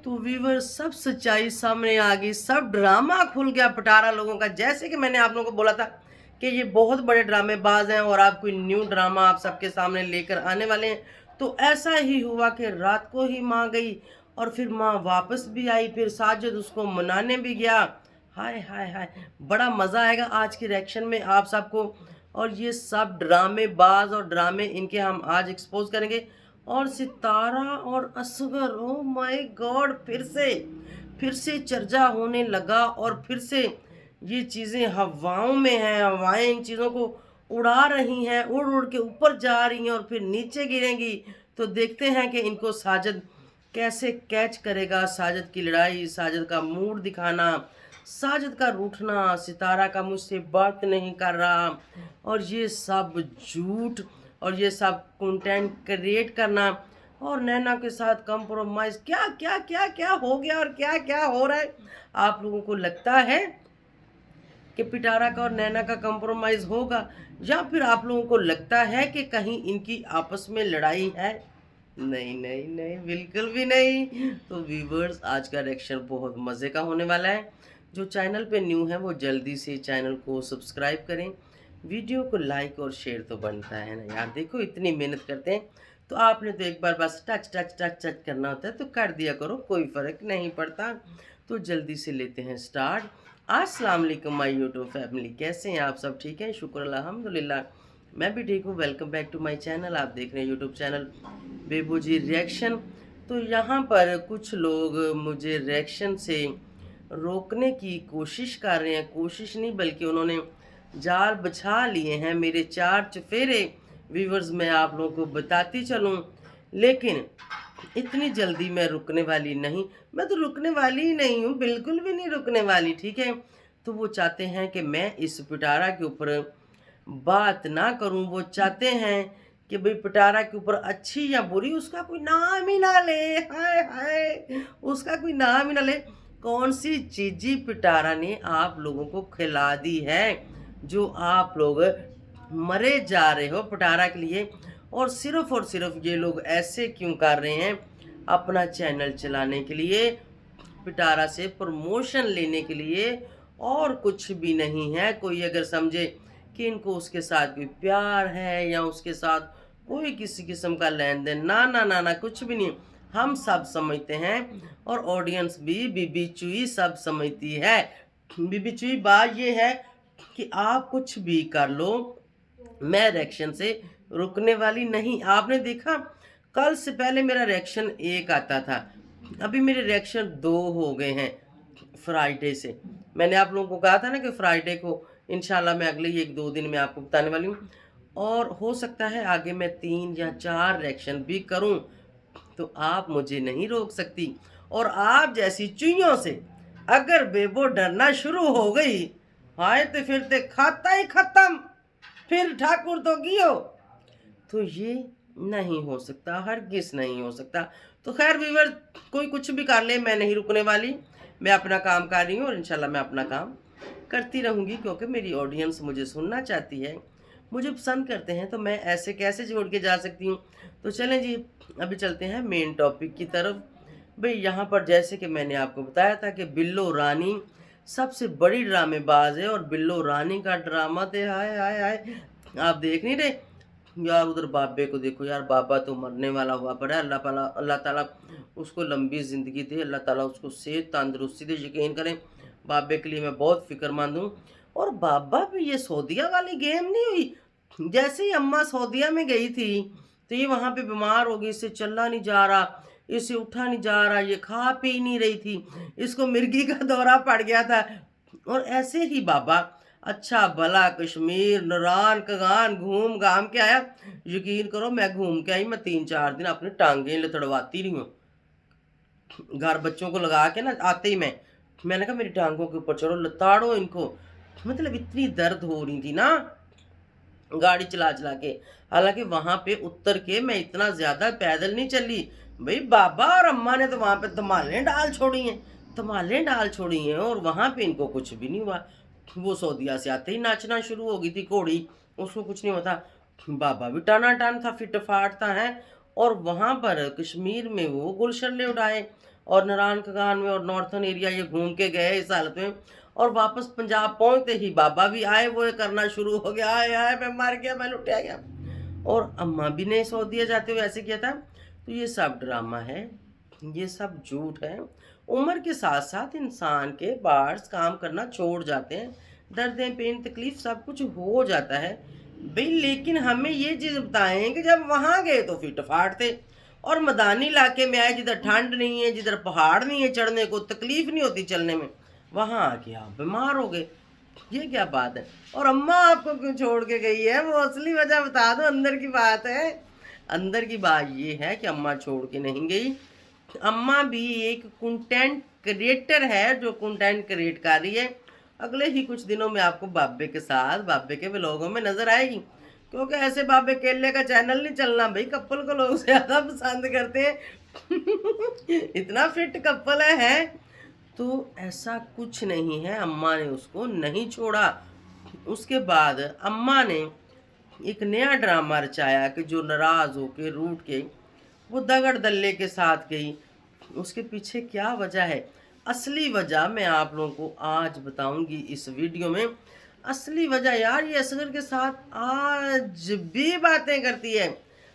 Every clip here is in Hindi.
तो व्यूवर सब सच्चाई सामने आ गई, सब ड्रामा खुल गया पिटारा लोगों का। जैसे कि मैंने आप लोगों को बोला था कि ये बहुत बड़े ड्रामेबाज हैं और आप कोई न्यू ड्रामा आप सबके सामने लेकर आने वाले हैं। तो ऐसा ही हुआ कि रात को ही माँ गई और फिर माँ वापस भी आई, फिर साजिद उसको मनाने भी गया। हाय हाय हाय, बड़ा मज़ा आएगा आज के रिएक्शन में आप सबको। और ये सब ड्रामेबाज और ड्रामे इनके हम आज एक्सपोज करेंगे। और सितारा और असगर, ओ माय गॉड, फिर से चर्चा होने लगा और फिर से ये चीज़ें हवाओं में हैं। हवाएं इन चीज़ों को उड़ा रही हैं, उड़ उड़ के ऊपर जा रही हैं और फिर नीचे गिरेंगी। तो देखते हैं कि इनको साजिद कैसे कैच करेगा। साजिद की लड़ाई, साजिद का मूड दिखाना, साजिद का रूठना, सितारा का मुझसे बात नहीं कर रहा, और ये सब झूठ और ये सब कंटेंट क्रिएट करना और नैना के साथ कंप्रोमाइज़, क्या क्या क्या क्या हो गया और क्या क्या हो रहा है। आप लोगों को लगता है कि पिटारा का और नैना का कंप्रोमाइज़ होगा, या फिर आप लोगों को लगता है कि कहीं इनकी आपस में लड़ाई है? नहीं नहीं नहीं, बिल्कुल भी नहीं। तो व्यूवर्स, आज का रिएक्शन बहुत मज़े का होने वाला है। जो चैनल पे न्यू है वो जल्दी से चैनल को सब्सक्राइब करें, वीडियो को लाइक और शेयर तो बनता है ना यार। देखो इतनी मेहनत करते हैं तो आपने तो एक बार बस टच टच टच टच करना होता है तो कर दिया करो, कोई फ़र्क नहीं पड़ता। तो जल्दी से लेते हैं स्टार्ट। अस्सलाम वालेकुम माय यूट्यूब फैमिली, कैसे हैं आप सब? ठीक हैं, शुक्र अल्हम्दुलिल्लाह, मैं भी ठीक हूँ। Welcome back to my channel. आप देख रहे हैं यूट्यूब चैनल बेबूजी रिएक्शन। तो यहाँ पर कुछ लोग मुझे रिएक्शन से रोकने की कोशिश कर रहे हैं, कोशिश नहीं बल्कि उन्होंने जाल बिछा लिए हैं मेरे चार चफेरे। व्यूवर्स, मैं आप लोगों को बताती चलूँ, लेकिन इतनी जल्दी मैं रुकने वाली नहीं। मैं तो रुकने वाली ही नहीं हूँ, बिल्कुल भी नहीं रुकने वाली, ठीक है। तो वो चाहते हैं कि मैं इस पिटारा के ऊपर बात ना करूं। वो चाहते हैं कि भाई पिटारा के ऊपर अच्छी या बुरी उसका कोई नाम ही ना ले। हाय हाय, उसका कोई नाम ही ना ले। कौन सी चीजी पिटारा ने आप लोगों को खिला दी है जो आप लोग मरे जा रहे हो पिटारा के लिए? और सिर्फ ये लोग ऐसे क्यों कर रहे हैं? अपना चैनल चलाने के लिए, पिटारा से प्रमोशन लेने के लिए, और कुछ भी नहीं है। कोई अगर समझे कि इनको उसके साथ कोई प्यार है या उसके साथ कोई किसी किस्म का लेन देन, ना ना ना ना, कुछ भी नहीं। हम सब समझते हैं और ऑडियंस भी, बीबी चुई सब समझती है। बीबी चुई, बात ये है कि आप कुछ भी कर लो, मैं रिएक्शन से रुकने वाली नहीं। आपने देखा, कल से पहले मेरा रिएक्शन 1 आता था, अभी मेरे रिएक्शन 2 हो गए हैं फ्राइडे से। मैंने आप लोगों को कहा था ना कि फ्राइडे को इंशाल्लाह मैं अगले 1-2 दिन में आपको बताने वाली हूँ, और हो सकता है आगे मैं 3 या 4 रिएक्शन भी करूँ। तो आप मुझे नहीं रोक सकती। और आप जैसी चुइयों से अगर बेबो डरना शुरू हो गई, हाय तो फिर ते खाता ही खत्म, फिर ठाकुर तो गियो। तो ये नहीं हो सकता, हरगिज़ नहीं हो सकता। तो खैर व्यूअर, कोई कुछ भी कर ले, मैं नहीं रुकने वाली। मैं अपना काम कर रही हूँ और इंशाल्लाह मैं अपना काम करती रहूँगी, क्योंकि मेरी ऑडियंस मुझे सुनना चाहती है, मुझे पसंद करते हैं। तो मैं ऐसे कैसे छोड़ के जा सकती हूँ? तो चलें जी, अभी चलते हैं मेन टॉपिक की तरफ। भाई यहाँ पर जैसे कि मैंने आपको बताया था कि बिल्लो रानी सबसे बड़ी ड्रामेबाज है, और बिल्लो रानी का ड्रामा थे, हाय हाय हाय, आप देख नहीं रहे यार? उधर बाबे को देखो यार, बाबा तो मरने वाला हुआ पड़ा है। अल्लाह ताला उसको लंबी ज़िंदगी दे, अल्लाह ताला उसको सेहत तंदुरुस्ती दे। यकीन करें, बाबे के लिए मैं बहुत फ़िक्रमंद हूँ। और बाबा भी, ये सऊदीया वाली गेम नहीं हुई। जैसे ही अम्मा सऊदीया में गई थी तो ये वहाँ पे बीमार हो गई, इससे चला नहीं जा रहा, इससे उठा नहीं जा रहा, ये खा पी नहीं रही थी, इसको मिर्गी का दौरा पड़ गया था। और ऐसे ही बाबा अच्छा भला कश्मीर नरान कगान घूम घाम के आया। यकीन करो, मैं घूम के आई, मैं 3-4 दिन अपनी टांगें लतड़वाती रही हूँ। घर बच्चों को लगा के ना, आते ही मैंने कहा मेरी टांगों के ऊपर चढ़ो, लताड़ो इनको। मतलब इतनी दर्द हो रही थी ना गाड़ी चला चला के। हालांकि वहां पे उतर के मैं इतना ज्यादा पैदल नहीं चली। भाई बाबा और अम्मा ने तो वहां पे धमालें डाल छोड़ी हैं, धमालें डाल छोड़ी हैं, और वहां पे इनको कुछ भी नहीं हुआ। वो सऊदीया से आते ही नाचना शुरू हो गई थी घोड़ी, उसको कुछ नहीं होता। बाबा भी टाना टान था, फिट फाट था है। और वहां पर कश्मीर में वो गुलशल्ले उड़ाए, और नारायण खान में और नॉर्थन एरिया ये घूम के गए इस हालत में, और वापस पंजाब पहुंचते ही बाबा भी आए, वो ये करना शुरू हो गया, आए आए मैं मर गया, मैं लुटिया गया, और अम्मा भी ने सऊदीया जाते हुए ऐसे किया था। तो ये सब ड्रामा है, ये सब झूठ है। उम्र के साथ साथ इंसान के पार्ट्स काम करना छोड़ जाते हैं, दर्द पेन तकलीफ सब कुछ हो जाता है भाई, लेकिन हमें ये चीज़ बताएं कि जब वहाँ गए तो फिट फाट थे, और मैदानी इलाके में आए जिधर ठंड नहीं है, जिधर पहाड़ नहीं है, चढ़ने को तकलीफ नहीं होती चलने में, वहाँ आके आप बीमार हो गए। ये क्या बात है? और अम्मा आपको क्यों छोड़ के गई है, वो असली वजह बता दो, अंदर की बात है। अंदर की बात ये है कि अम्मा छोड़ के नहीं गई, अम्मा भी एक कंटेंट क्रिएटर है जो कंटेंट क्रिएट कर रही है। अगले ही कुछ दिनों में आपको बाबे के साथ बाबे के व्लॉगों में नजर आएगी, क्योंकि ऐसे बाबे केले का चैनल नहीं चलना भाई, कपल को लोग ज्यादा पसंद करते हैं इतना फिट कपल है। तो ऐसा कुछ नहीं है, अम्मा ने उसको नहीं छोड़ा। उसके बाद अम्मा ने एक नया ड्रामा रचाया कि जो नाराज होके रूठ के वो दगड़ दल्ले के साथ गई, उसके पीछे क्या वजह है, असली वजह मैं आप लोगों को आज बताऊंगी इस वीडियो में। असली वजह यार, ये असगर के साथ आज भी बातें करती है,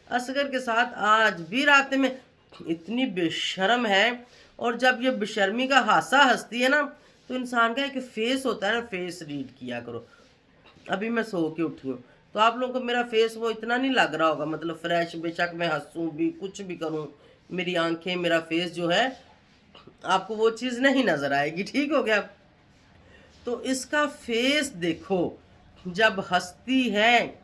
असगर के साथ आज भी रात में इतनी बेशर्म है। और जब ये बेशर्मी का हासा हंसती है ना, तो इंसान का एक फेस होता है ना, फेस रीड किया करो। अभी मैं सो के उठी हूँ, तो आप लोगों को मेरा फेस वो इतना नहीं लग रहा होगा, मतलब फ्रेश, बेशक मैं हंसूँ भी कुछ भी करूँ, मेरी आंखें मेरा फेस जो है आपको वो चीज़ नहीं नज़र आएगी, ठीक हो गया। तो इसका फेस देखो, जब हंसती है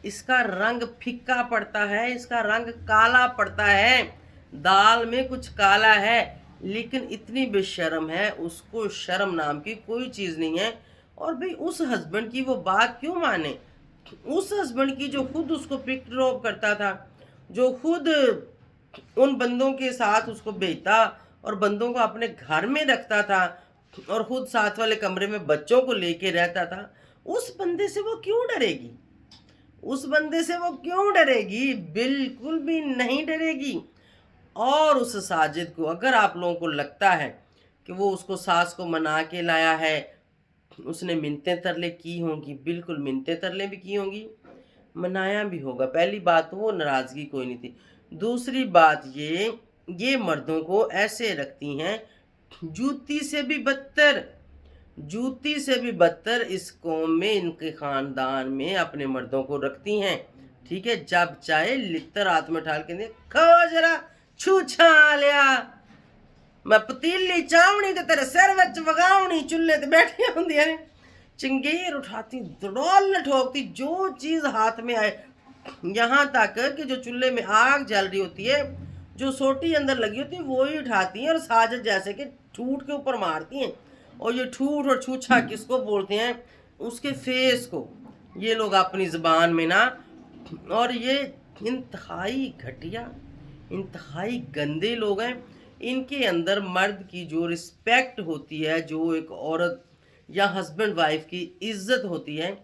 इसका रंग फीका पड़ता है, इसका रंग काला पड़ता है, दाल में कुछ काला है, लेकिन इतनी बेशर्म है, उसको शर्म नाम की कोई चीज़ नहीं है। और भाई उस हस्बैंड की वो बात क्यों माने, उस हस्बैंड की जो खुद उसको पिक ड्रॉप करता था, जो खुद उन बंदों के साथ उसको भेजता और बंदों को अपने घर में रखता था और खुद साथ वाले कमरे में बच्चों को लेके रहता था, उस बंदे से वो क्यों डरेगी, उस बंदे से वो क्यों डरेगी, बिल्कुल भी नहीं डरेगी। और उस साजिद को अगर आप लोगों को लगता है कि वो उसको सास को मना के लाया है, उसने मिन्नतें तरले की होंगी, बिल्कुल मिन्नतें तरले भी की होंगी, मनाया भी होगा। पहली बात तो वो नाराज़गी कोई नहीं थी। दूसरी बात ये मर्दों को ऐसे रखती हैं, जूती से भी बदतर, जूती से भी बदतर इस कौम में, इनके ख़ानदान में अपने मर्दों को रखती हैं, ठीक है। जब चाहे लित्तर हाथ में ठाल के खो जरा छूछा लिया, मैं पतीली चावनी ते तेरे सिर विच वगावनी, चुल्हे ते बैठी होंदियां ने, चंगेर उठाती, दड़ोल ठोकती, जो चीज़ हाथ में आए, यहाँ तक कि जो चूल्हे में आग जल रही होती है, जो सोटी अंदर लगी होती है वो ही उठाती हैं और साजिद जैसे कि ठूठ के ऊपर मारती हैं। और ये ठूठ और छूछा किसको बोलते हैं, उसके फेस को ये लोग अपनी ज़बान में ना, और ये इंतहाई घटिया, इंतहाई गंदे लोग हैं। इनके अंदर मर्द की जो रिस्पेक्ट होती है, जो एक औरत या हस्बैंड वाइफ की इज्जत होती है,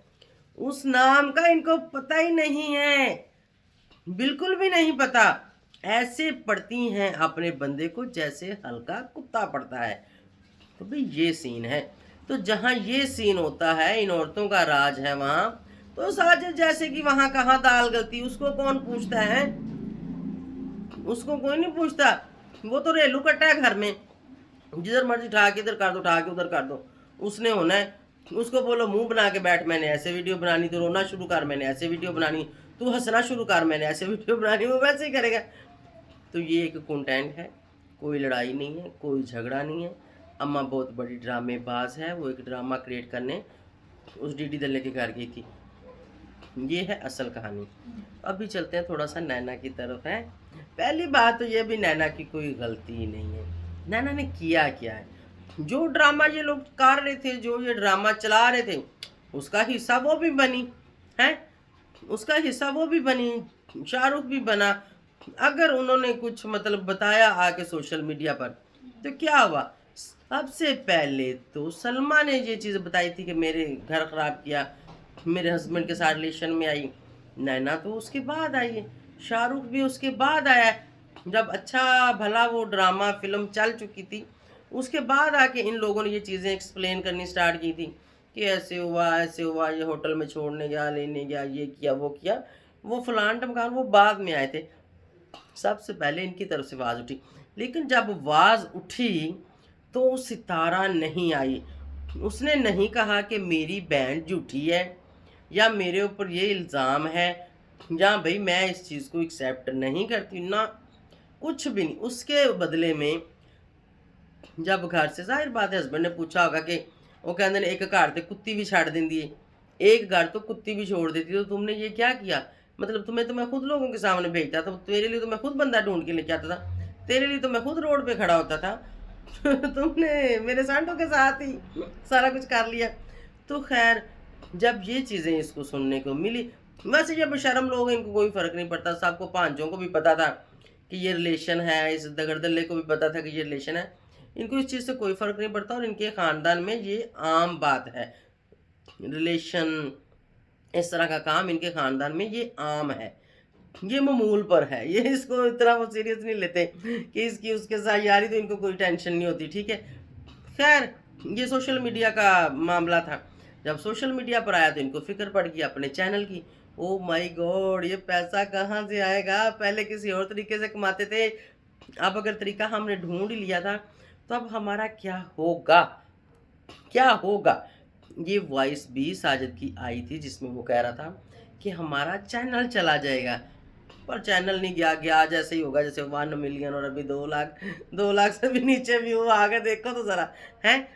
उस नाम का इनको पता ही नहीं है, बिल्कुल भी नहीं पता। ऐसे पढ़ती हैं अपने बंदे को जैसे हल्का कुत्ता पड़ता है। तो भाई ये सीन है। तो जहाँ ये सीन होता है, इन औरतों का राज है वहाँ, तो साजिद जैसे कि वहाँ कहाँ दाल गलती, उसको कौन पूछता है, उसको कोई नहीं पूछता, वो तो रेलू कट्टा है घर में, जिधर मर्जी उठा के इधर कर दो, उठा के उधर कर दो, उसने होना है। उसको बोलो मुंह बना के बैठ, मैंने ऐसे वीडियो बनानी, तो रोना शुरू कर, मैंने ऐसे वीडियो बनानी, तू हंसना शुरू कर, मैंने ऐसे वीडियो बनानी, वो वैसे ही करेगा। तो ये एक कंटेंट है, कोई लड़ाई नहीं है, कोई झगड़ा नहीं है। अम्मा बहुत बड़ी ड्रामेबाज है, वो एक ड्रामा क्रिएट करने उस डीडी दल्ले के घर गई थी, ये है असल कहानी। अभी चलते हैं थोड़ा सा नैना की तरफ है। पहली बात तो ये भी नैना की कोई गलती ही नहीं है, नैना ने किया क्या है, जो ड्रामा ये लोग कर रहे थे, जो ये ड्रामा चला रहे थे, उसका हिस्सा वो भी बनी है, उसका हिस्सा वो भी बनी, शाहरुख भी बना। अगर उन्होंने कुछ मतलब बताया आके सोशल मीडिया पर, तो क्या हुआ, सबसे पहले तो सलमा ने ये चीज़ बताई थी कि मेरे घर ख़राब किया, मेरे हस्बैंड के साथ रिलेशन में आई। नैना तो उसके बाद आई है, शाहरुख भी उसके बाद आया है। जब अच्छा भला वो ड्रामा फिल्म चल चुकी थी, उसके बाद आके इन लोगों ने ये चीज़ें एक्सप्लेन करनी स्टार्ट की थी कि ऐसे हुआ, ये होटल में छोड़ने गया, लेने गया, ये किया, वो किया। वो फलान ढमकान वो बाद में आए थे। सबसे पहले इनकी तरफ से आवाज़ उठी। लेकिन जब आवाज़ उठी तो सितारा नहीं आई। उसने नहीं कहा कि मेरी बहन झूठी है या मेरे ऊपर ये इल्ज़ाम है या भई मैं इस चीज़ को एक्सेप्ट नहीं करती, ना कुछ भी नहीं। उसके बदले में जब घर से ज़ाहिर बात है हस्बैंड ने पूछा होगा कि वो कहते ने एक घर ते कुत्ती भी छड़ देंदी है, एक घर तो कुत्ती भी छोड़ देती, तो तुमने ये क्या किया? मतलब तुम्हें तो मैं खुद लोगों के सामने भेजता था, तेरे लिए तो मैं खुद बंदा ढूँढ के लेके आता था, तेरे लिए तो मैं खुद रोड पे खड़ा होता था। तुमने मेरे सांडों के साथ ही सारा कुछ कर लिया। तो ख़ैर जब ये चीज़ें इसको सुनने को मिली, वैसे ये बेशर्म लोग हैं, इनको कोई फ़र्क नहीं पड़ता, सबको भांजों को भी पता था कि ये रिलेशन है, इस दगड़दल्ले को भी पता था कि ये रिलेशन है। इनको इस चीज़ से कोई फ़र्क नहीं पड़ता और इनके ख़ानदान में ये आम बात है। रिलेशन इस तरह का काम इनके ख़ानदान में ये आम है। ये मामूल पर है। ये इसको इतना वो सीरियस नहीं लेते कि इसकी उसके साथ यारी, तो इनको कोई टेंशन नहीं होती, ठीक है। खैर ये सोशल मीडिया का मामला था। जब सोशल मीडिया पर आया तो इनको फ़िक्र पड़ गई अपने चैनल की। Oh my God! ये पैसा कहाँ से आएगा? पहले किसी और तरीके से कमाते थे, अब अगर तरीका हमने ढूँढ ही लिया था, तो अब हमारा क्या होगा? क्या होगा? ये वॉइस भी साजिद की आई थी जिसमें वो कह रहा था कि हमारा चैनल चला जाएगा। पर चैनल नहीं गया, गया जैसे ही होगा जैसे 1 मिलियन और अभी 2 लाख, 2 लाख से भी नीचे व्यू आ गए, देखो तो ज़रा, हैं?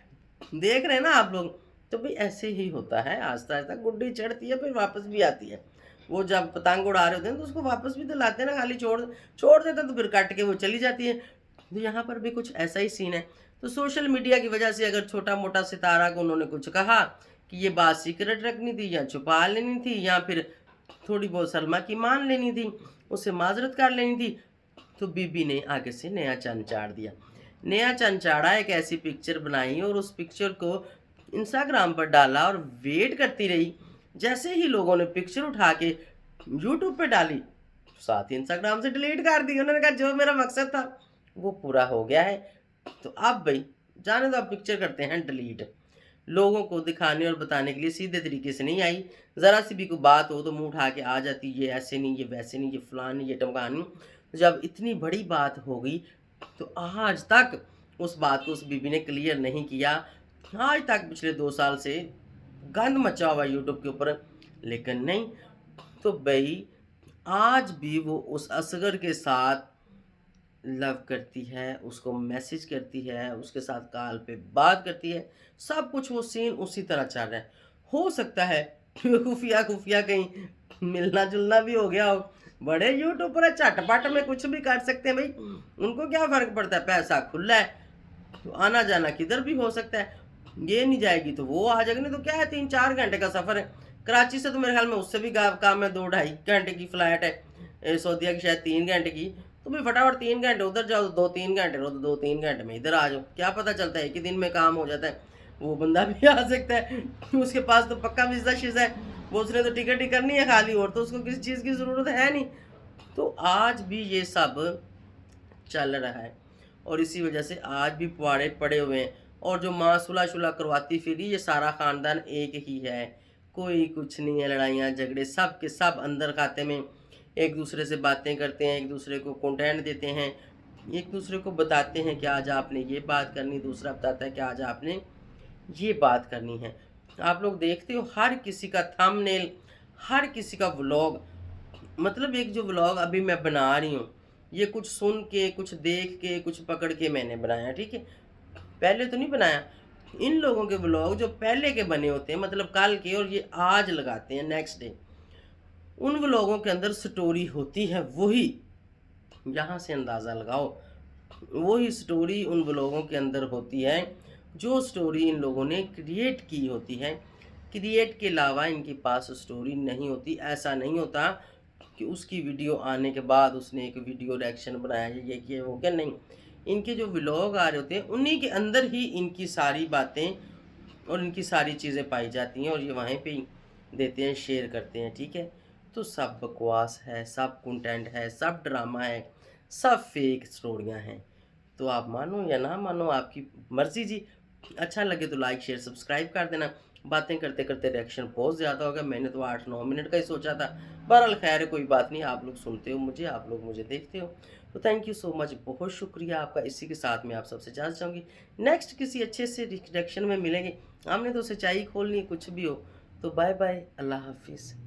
देख रहे हैं ना आप लोग? तो भई ऐसे ही होता है, आहिस्ता-आहिस्ता गुड्डी चढ़ती है फिर वापस भी आती है। वो जब पतंग उड़ा रहे होते हैं तो उसको वापस भी तो लाते हैं ना, खाली छोड़ देते हैं तो फिर कट के वो चली जाती है। तो यहाँ पर भी कुछ ऐसा ही सीन है। तो सोशल मीडिया की वजह से अगर छोटा-मोटा सितारा को उन्होंने कुछ कहा कि ये बात सीक्रेट रखनी थी या छुपा लेनी थी या फिर थोड़ी बहुत सलमा की मान लेनी थी, उससे माज़रत कर लेनी थी, तो बीबी ने आगे से नया चंद चाड़ दिया। नया चंद चाड़ा, एक ऐसी पिक्चर बनाई और उस पिक्चर को इंस्टाग्राम पर डाला और वेट करती रही। जैसे ही लोगों ने पिक्चर उठा के यूट्यूब पे डाली, साथ ही इंस्टाग्राम से डिलीट कर दी। उन्होंने कहा जो मेरा मकसद था वो पूरा हो गया है, तो अब भई जाने दो, अब पिक्चर करते हैं डिलीट। लोगों को दिखाने और बताने के लिए सीधे तरीके से नहीं आई। ज़रा सी भी कोई बात हो तो मुँह उठा के आ जाती, ये ऐसे नहीं, ये वैसे नहीं, ये फलान नहीं, ये ढमकान नहीं। जब इतनी बड़ी बात हो गई तो आज तक उस बात को उस बीबी ने क्लियर नहीं किया। आज तक पिछले 2 साल से गंद मचा हुआ है यूट्यूब के ऊपर, लेकिन नहीं। तो भई आज भी वो उस असगर के साथ लव करती है, उसको मैसेज करती है, उसके साथ कॉल पे बात करती है, सब कुछ वो सीन उसी तरह चल रहा है। हो सकता है खुफिया-खुफिया कहीं मिलना-जुलना भी हो गया हो। बड़े यूट्यूबर हैं, झटपट में कुछ भी कर सकते हैं भई, उनको क्या फ़र्क पड़ता है, पैसा खुला है, तो आना-जाना किधर भी हो सकता है। ये नहीं जाएगी तो वो आ जाएगी, नहीं तो क्या है, 3-4 घंटे का सफ़र है। कराची से तो मेरे ख़्याल में उससे भी काम है, 2 ढाई घंटे की फ़्लाइट है। सऊदीया की शायद 3 घंटे की। तो भाई फटाफट 3 घंटे उधर जाओ, 2-3 घंटे रहो, तो 2-3 घंटे में इधर आ जाओ। क्या पता चलता है एक ही दिन में काम हो जाता है। वो बंदा भी आ सकता है, उसके पास तो पक्का वीज़ा-शीज़ा है, वो उसने तो टिकट ही करनी है खाली, और तो उसको किसी चीज़ की ज़रूरत है नहीं। तो आज भी ये सब चल रहा है और इसी वजह से आज भी पुआड़े पड़े हुए हैं। और जो माँ सुलह-शुलह करवाती फिरी, ये सारा ख़ानदान एक ही है। कोई कुछ नहीं है, लड़ाइयाँ झगड़े सब के सब अंदर खाते में एक दूसरे से बातें करते हैं, एक दूसरे को कंटेंट देते हैं, एक दूसरे को बताते हैं कि आज आपने ये बात करनी, दूसरा बताता है कि आज आपने ये बात करनी है। आप लोग देखते हो हर किसी का थंबनेल, हर किसी का व्लॉग, मतलब एक जो व्लॉग अभी मैं बना रही हूँ, ये कुछ सुन के, कुछ देख के, कुछ पकड़ के मैंने बनाया, ठीक है? पहले तो नहीं बनाया। इन लोगों के व्लॉग जो पहले के बने होते हैं, मतलब कल के, और ये आज लगाते हैं नेक्स्ट डे, उन व्लॉगों के अंदर स्टोरी होती है वही, यहाँ से अंदाज़ा लगाओ, वही स्टोरी उन व्लॉगों के अंदर होती है जो स्टोरी इन लोगों ने क्रिएट की होती है। क्रिएट के अलावा इनके पास स्टोरी नहीं होती। ऐसा नहीं होता कि उसकी वीडियो आने के बाद उसने एक वीडियो रिएक्शन बनाया, ये किया, वो क्या, नहीं। इनके जो व्लॉग आ रहे होते हैं उन्हीं के अंदर ही इनकी सारी बातें और इनकी सारी चीज़ें पाई जाती हैं और ये वहीं पे ही देते हैं, शेयर करते हैं, ठीक है। तो सब बकवास है, सब कंटेंट है, सब ड्रामा है, सब फेक स्टोरियाँ हैं। तो आप मानो या ना मानो, आपकी मर्ज़ी जी। अच्छा लगे तो लाइक, शेयर, सब्सक्राइब कर देना। बातें करते-करते रिएक्शन बहुत ज़्यादा हो गया, मैंने तो 8-9 मिनट का ही सोचा था। बहरहाल ख़ैर है, कोई बात नहीं, आप लोग सुनते हो मुझे, आप लोग मुझे देखते हो। तो थैंक यू सो मच, बहुत शुक्रिया आपका। इसी के साथ मैं आप सबसे जाना चाहूँगी, नेक्स्ट किसी अच्छे से रिएक्शन में मिलेंगे। हमने तो सच्चाई खोलनी है, कुछ भी हो। तो बाय बाय, अल्लाह हाफ़िज़।